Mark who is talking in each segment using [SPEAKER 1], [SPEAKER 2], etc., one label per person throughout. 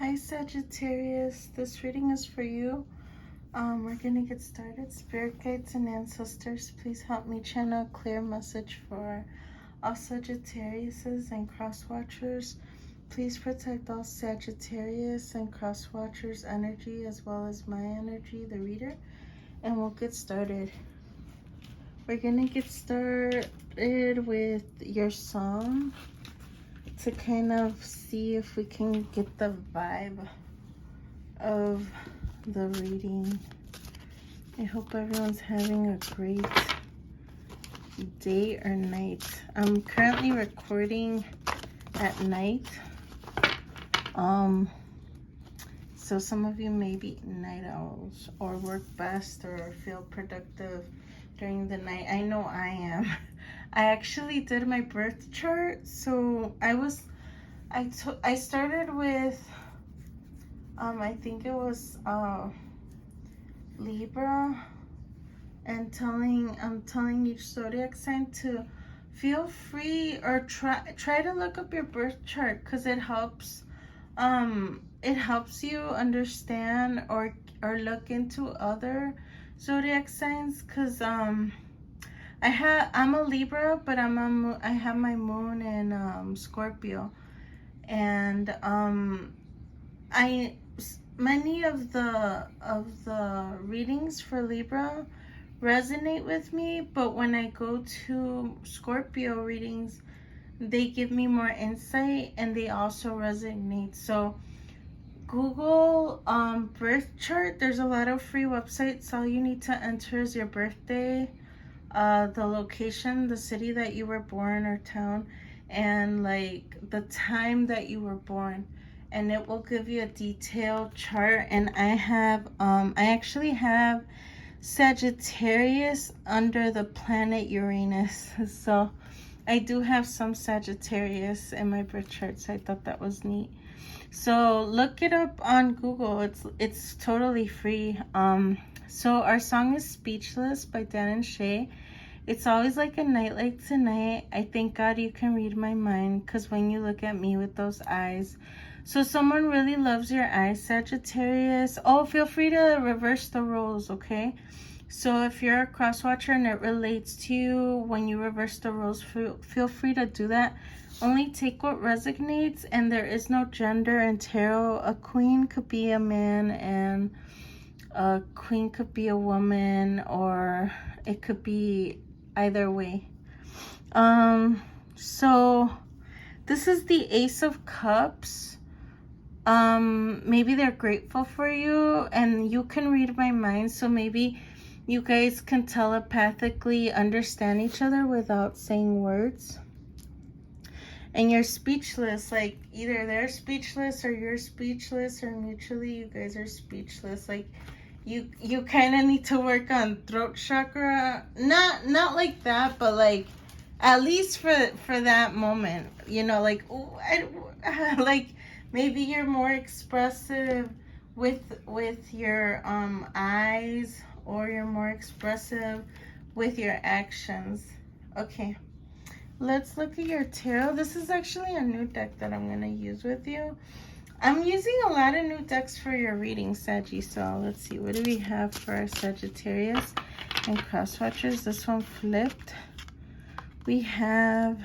[SPEAKER 1] Hi Sagittarius, this reading is for you. We're gonna get started. Spirit guides and ancestors, please help me channel a clear message for all Sagittariuses and cross watchers. Please protect all Sagittarius and cross watchers energy as well as my energy, the reader, and we'll get started. We're gonna get started with your song to kind of see if we can get the vibe of the reading. I hope everyone's having a great day or night. I'm currently recording at night. So some of you may be night owls or work best or feel productive during the night. I know I am. I actually did my birth chart. So I started with I think it was Libra, and I'm telling each zodiac sign to feel free or try to look up your birth chart, because it helps you understand or look into other zodiac signs, because I'm a Libra, but I have my moon in Scorpio, and many of the readings for Libra resonate with me, but when I go to Scorpio readings, they give me more insight and they also resonate. So Google birth chart. There's a lot of free websites. All you need to enter is your birthday, the location, the city that you were born or town, and like the time that you were born, and it will give you a detailed chart. And I actually have Sagittarius under the planet Uranus, so I do have some Sagittarius in my birth chart, so I thought that was neat. So look it up on Google. It's totally free. So our song is Speechless by Dan and Shay. It's always like a night like tonight. I thank God you can read my mind, because when you look at me with those eyes. So someone really loves your eyes, Sagittarius. Oh, feel free to reverse the roles, okay? So if you're a cross watcher and it relates to you, when you reverse the roles, feel free to do that. Only take what resonates, and there is no gender in tarot. A queen could be a man, and a queen could be a woman, or it could be either way. So this is the Ace of Cups. Maybe they're grateful for you, and you can read my mind, so maybe you guys can telepathically understand each other without saying words. And you're speechless, like either they're speechless or you're speechless, or mutually you guys are speechless. Like you kind of need to work on throat chakra, not like that, but like at least for that moment, you know, like like maybe you're more expressive with your eyes, or you're more expressive with your actions. Okay, let's look at your tarot. This is actually a new deck that I'm gonna use with you. I'm using a lot of new decks for your reading, Saggy. So let's see, what do we have for our Sagittarius and cross watchers? This one flipped. We have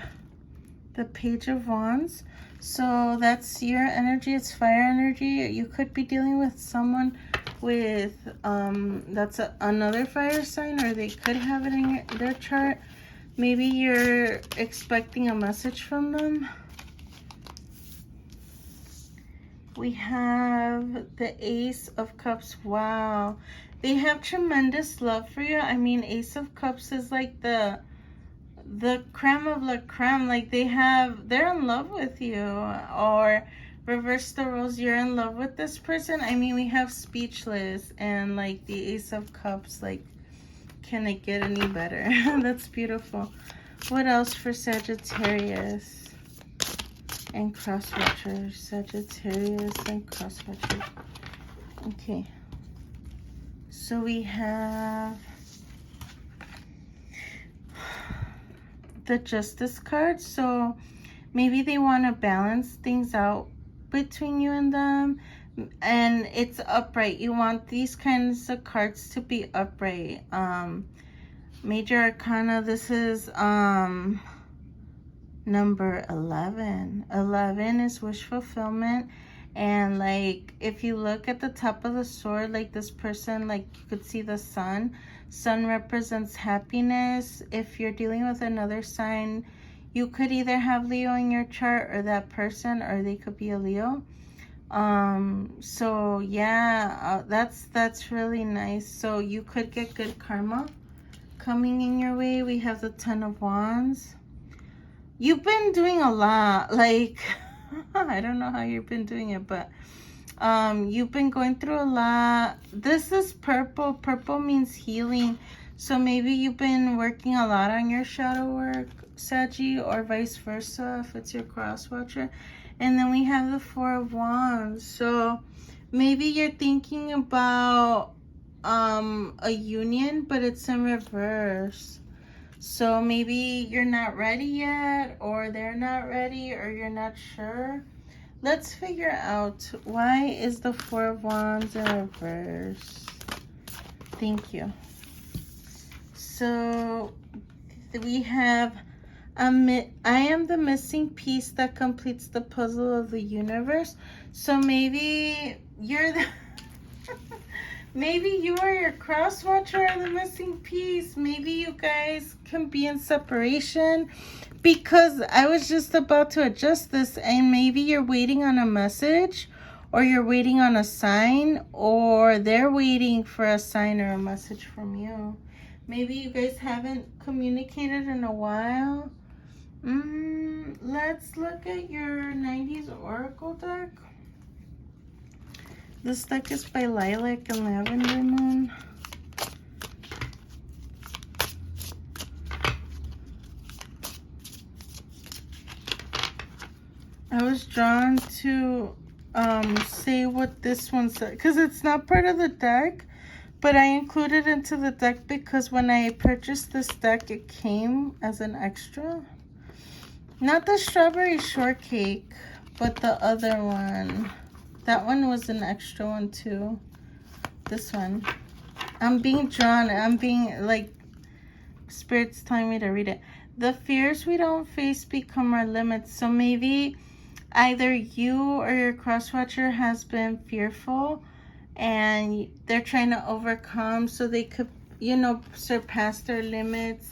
[SPEAKER 1] the Page of Wands. So that's your energy. It's fire energy. You could be dealing with someone with that's another fire sign, or they could have it in their chart. Maybe you're expecting a message from them. We have the Ace of Cups. Wow, they have tremendous love for you. I mean, Ace of Cups is like the creme of la creme. Like they're in love with you. Or reverse the roles, you're in love with this person. I mean, we have speechless and like the Ace of Cups. Like, can it get any better? That's beautiful. What else for Sagittarius and cross watchers? Sagittarius and cross watchers. Okay, so we have the Justice card. So maybe they want to balance things out between you and them, and it's upright. You want these kinds of cards to be upright. Major Arcana, this is number 11. 11 is wish fulfillment. And like, if you look at the top of the sword, like this person, like you could see the sun. Sun represents happiness. If you're dealing with another sign, you could either have Leo in your chart or that person, or they could be a Leo. So yeah, that's really nice. So you could get good karma coming in your way. We have the Ten of Wands. You've been doing a lot, like I don't know how you've been doing it, but you've been going through a lot. This is purple. Purple means healing. So maybe you've been working a lot on your shadow work, Saggy, or vice versa if it's your cross watcher. And then we have the Four of Wands. So maybe you're thinking about a union, but it's in reverse. So maybe you're not ready yet, or they're not ready, or you're not sure. Let's figure out, why is the Four of Wands in reverse? Thank you. So we have, I am the missing piece that completes the puzzle of the universe. So maybe you're the maybe you or your cross watcher are the missing piece. Maybe you guys can be in separation, because I was just about to adjust this, and maybe you're waiting on a message, or you're waiting on a sign, or they're waiting for a sign or a message from you. Maybe you guys haven't communicated in a while. Let's look at your 90s Oracle deck. This deck is by Lilac and Lavender Moon. I was drawn to say what this one said, because it's not part of the deck, but I included it into the deck because when I purchased this deck, it came as an extra. Not the strawberry shortcake, but the other one. That one was an extra one too. This one. I'm being drawn. I'm being, like, Spirit's telling me to read it. The fears we don't face become our limits. So maybe either you or your cross-watcher has been fearful and they're trying to overcome so they could, you know, surpass their limits,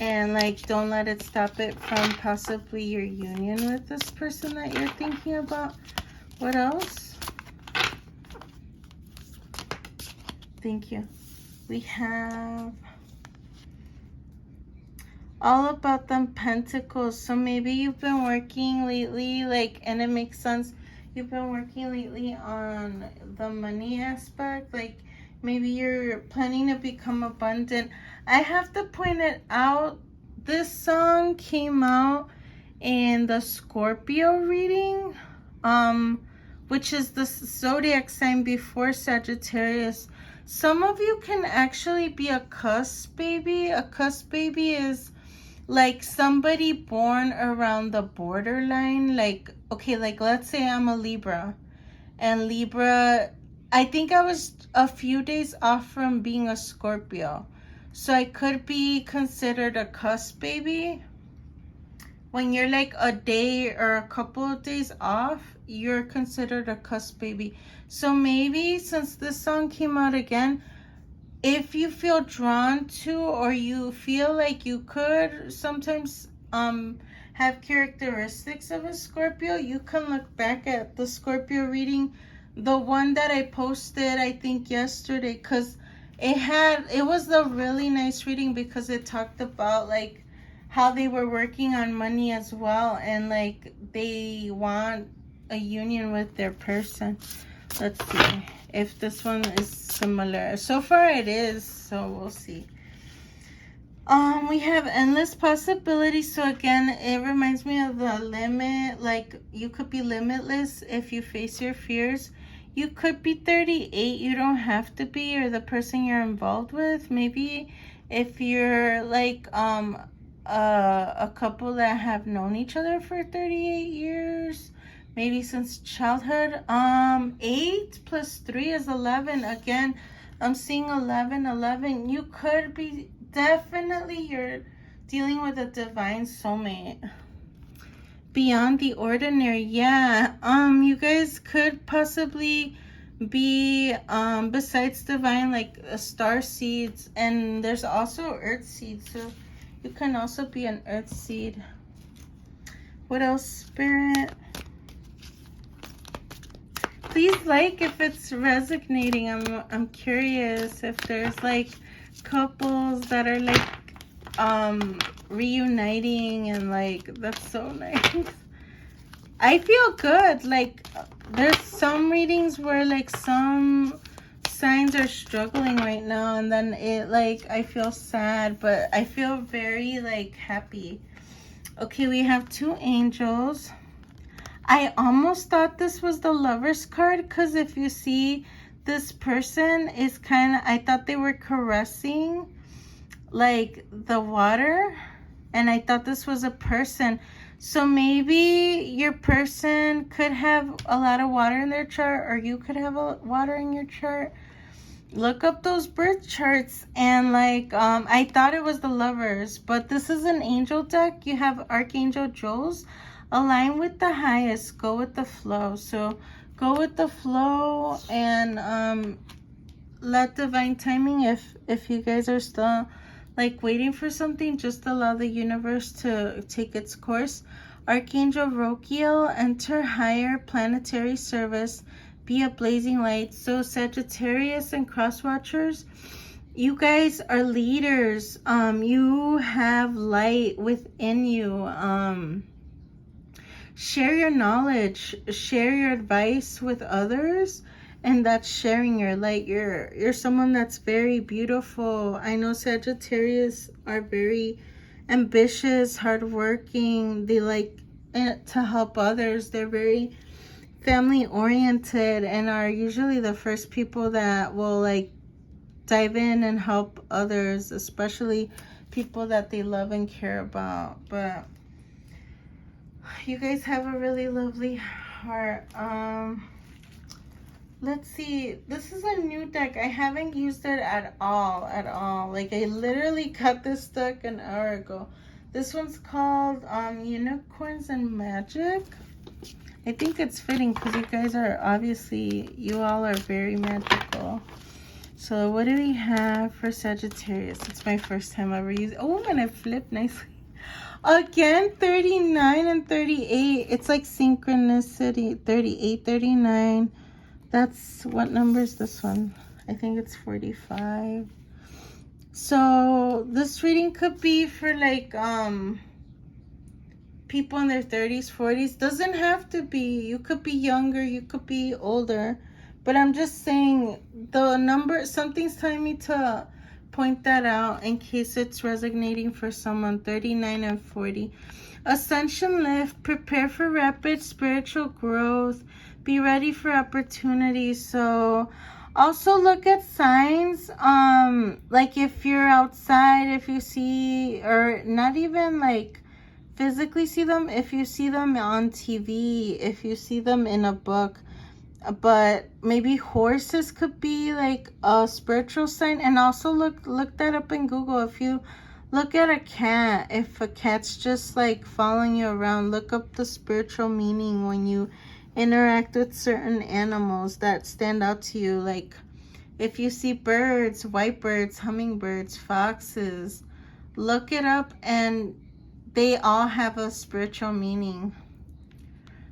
[SPEAKER 1] and like, don't let it stop it from possibly your union with this person that you're thinking about. What else? Thank you. We have all about them pentacles. So maybe you've been working lately, like, and it makes sense. You've been working lately on the money aspect. Like, maybe you're planning to become abundant. I have to point it out. This song came out in the Scorpio reading, which is the zodiac sign before Sagittarius. Some of you can actually be a cusp baby. A cusp baby is like somebody born around the borderline. Like, okay, like let's say I'm a Libra, and Libra, I think I was a few days off from being a Scorpio. So I could be considered a cusp baby. When you're like a day or a couple of days off, you're considered a cusp baby. So maybe since this song came out again, if you feel drawn to, or you feel like you could sometimes have characteristics of a Scorpio, you can look back at the Scorpio reading, the one that I posted, I think yesterday, because it was a really nice reading, because it talked about like how they were working on money as well, and like they want a union with their person. Let's see if this one is similar. So far it is, so we'll see. We have endless possibilities. So again, it reminds me of the limit. Like, you could be limitless if you face your fears. You could be 38. You don't have to be, or the person you're involved with. Maybe if you're like a couple that have known each other for 38 years, maybe since childhood. 8 plus 3 is 11. Again, I'm seeing 11, 11. You could be, definitely you're dealing with a divine soulmate. Beyond the ordinary, yeah. You guys could possibly be besides divine, like star seeds, and there's also earth seeds, so you can also be an earth seed. What else, Spirit? Please like if it's resonating. I'm curious if there's like couples that are like reuniting, and like that's so nice. I feel good. Like there's some readings where like some signs are struggling right now, and then it like I feel sad, but I feel very like happy. Okay, we have 2 angels. I almost thought this was the Lover's card, because if you see, this person is kind of, I thought they were caressing like the water, and I thought this was a person. So maybe your person could have a lot of water in their chart, or you could have a water in your chart. Look up those birth charts, and like I thought it was the Lovers, but this is an angel deck. You have Archangel Joel's. Align with the highest, go with the flow. So go with the flow, and let divine timing, if you guys are still like waiting for something, just allow the universe to take its course. Archangel Rokiel, enter higher planetary service, be a blazing light. So Sagittarius and cross watchers, you guys are leaders. You have light within you. Share your knowledge, share your advice with others, and that's sharing your light. You're someone that's very beautiful. I know Sagittarius are very ambitious, hardworking. They like to help others. They're very family oriented, and are usually the first people that will like dive in and help others, especially people that they love and care about. But you guys have a really lovely heart. Let's see. This is a new deck. I haven't used it at all. Like I literally got this deck an hour ago. This one's called Unicorns and Magic. I think it's fitting because you guys are obviously, you all are very magical. So what do we have for Sagittarius? It's my first time ever using. Oh, and it flipped nicely. Again, 39 and 38. It's like synchronicity. 38, 39. That's, what number is this one? I think it's 45. So this reading could be for like people in their 30s, 40s. Doesn't have to be. You could be younger, you could be older. But I'm just saying the number, something's telling me to point that out in case it's resonating for someone. 39 and 40. Ascension lift, prepare for rapid spiritual growth, be ready for opportunities. So also look at signs, like if you're outside, if you see, or not even like physically see them, if you see them on TV, if you see them in a book. But maybe horses could be like a spiritual sign. And also look that up in Google. If you look at a cat, if a cat's just like following you around, look up the spiritual meaning when you interact with certain animals that stand out to you. Like if you see birds, white birds, hummingbirds, foxes, look it up, and they all have a spiritual meaning.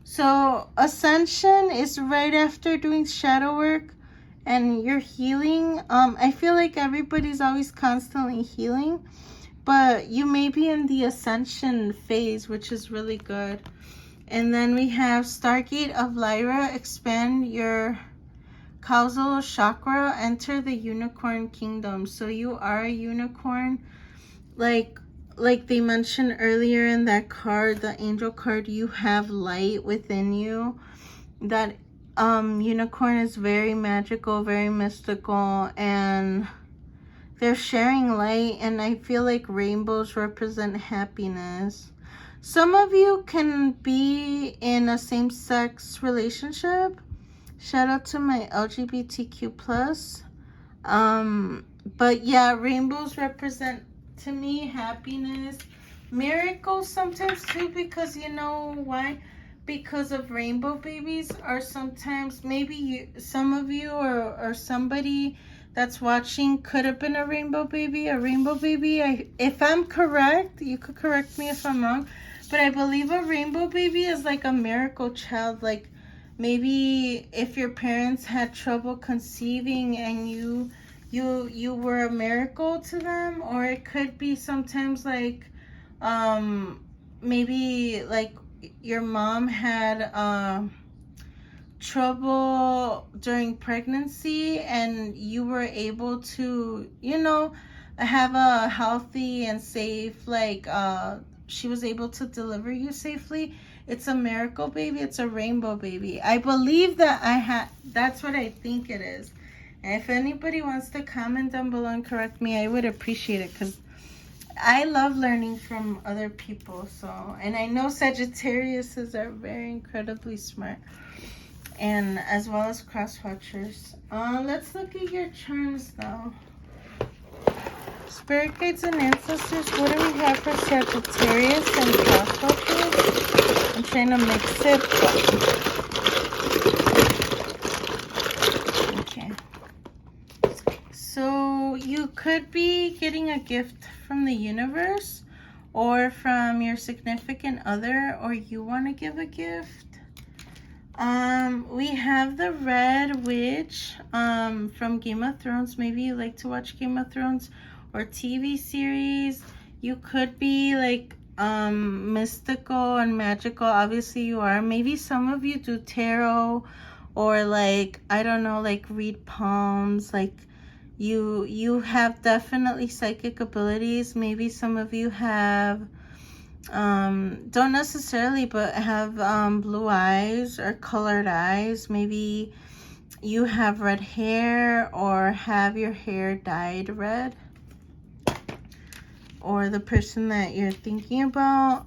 [SPEAKER 1] So ascension is right after doing shadow work and you're healing. I feel like everybody's always constantly healing, but you may be in the ascension phase, which is really good. And then we have Stargate of Lyra, expand your causal chakra, enter the unicorn kingdom. So you are a unicorn. Like they mentioned earlier in that card, the angel card, you have light within you. That unicorn is very magical, very mystical, and they're sharing light. And I feel like rainbows represent happiness. Some of you can be in a same-sex relationship. Shout out to my LGBTQ plus. But yeah, rainbows represent to me happiness, miracles sometimes too, because you know why? Because of rainbow babies are sometimes, maybe you, some of you or somebody that's watching could have been a rainbow baby. If I'm correct, you could correct me if I'm wrong, but I believe a rainbow baby is like a miracle child. Like maybe if your parents had trouble conceiving and you were a miracle to them, or it could be sometimes like maybe like your mom had trouble during pregnancy and you were able to, you know, have a healthy and safe, like she was able to deliver you safely. It's a miracle baby. It's a rainbow baby. I believe that that's what I think it is. And if anybody wants to comment down below and correct me, I would appreciate it, because I love learning from other people. So, and I know Sagittariuses are very incredibly smart, and as well as cross watchers. Let's look at your charms now. Spirit guides and ancestors, what do we have for Sagittarius and cross watchers? I'm trying to mix it, but okay. So you could be getting a gift from the universe or from your significant other, or you want to give a gift. We have the Red Witch from Game of Thrones. Maybe you like to watch Game of Thrones or TV series. You could be like mystical and magical. Obviously you are. Maybe some of you do tarot, or like, I don't know, like read palms. Like you have definitely psychic abilities. Maybe some of you have don't necessarily, but have blue eyes or colored eyes. Maybe you have red hair or have your hair dyed red, or the person that you're thinking about.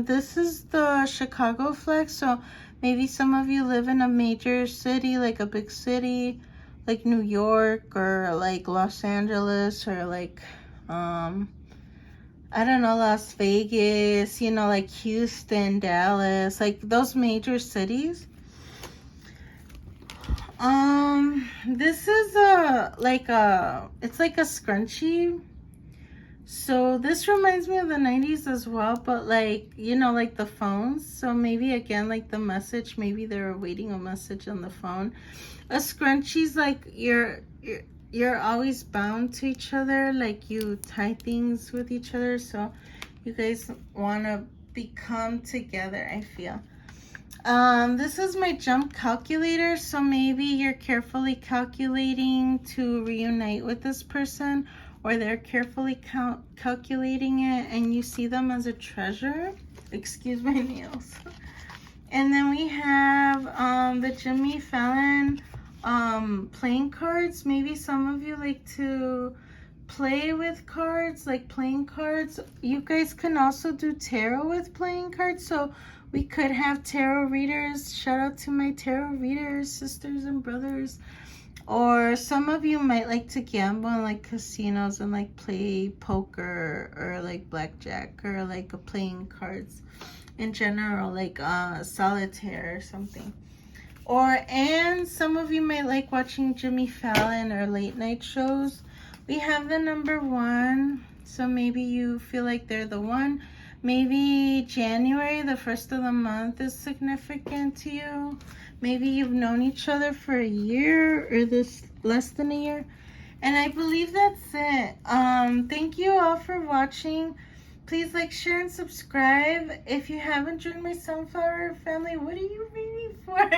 [SPEAKER 1] This is the Chicago flag, so maybe some of you live in a major city, like a big city like New York or like Los Angeles, or like I don't know, Las Vegas, you know, like Houston, Dallas, like those major cities. This is it's like a scrunchie. So this reminds me of the 90s as well, but like, you know, like the phones. So maybe again, like the message, maybe they were waiting a message on the phone. A scrunchie's like you're always bound to each other, like you tie things with each other, so you guys want to become together, I feel. This is my jump calculator, so maybe you're carefully calculating to reunite with this person, or they're carefully calculating it and you see them as a treasure. Excuse my nails. And then we have the Jimmy Fallon playing cards. Maybe some of you like to play with cards, like playing cards. You guys can also do tarot with playing cards, so we could have tarot readers. Shout out to my tarot readers, sisters and brothers. Or some of you might like to gamble in like casinos and like play poker or like blackjack, or like playing cards in general, like solitaire or something. And some of you might like watching Jimmy Fallon or late night shows. We have the number 1, so maybe you feel like they're the one. Maybe January, the first of the month, is significant to you. Maybe you've known each other for a year, or this less than a year. And I believe that's it. Thank you all for watching. Please like, share, and subscribe. If you haven't joined my Sunflower family, what are you waiting for?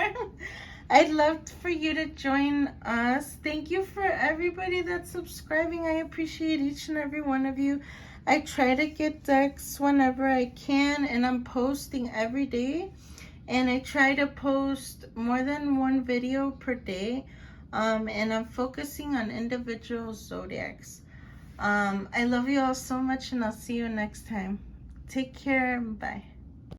[SPEAKER 1] I'd love for you to join us. Thank you for everybody that's subscribing. I appreciate each and every one of you. I try to get decks whenever I can, and I'm posting every day. And I try to post more than 1 video per day. And I'm focusing on individual zodiacs. I love you all so much, and I'll see you next time. Take care. Bye.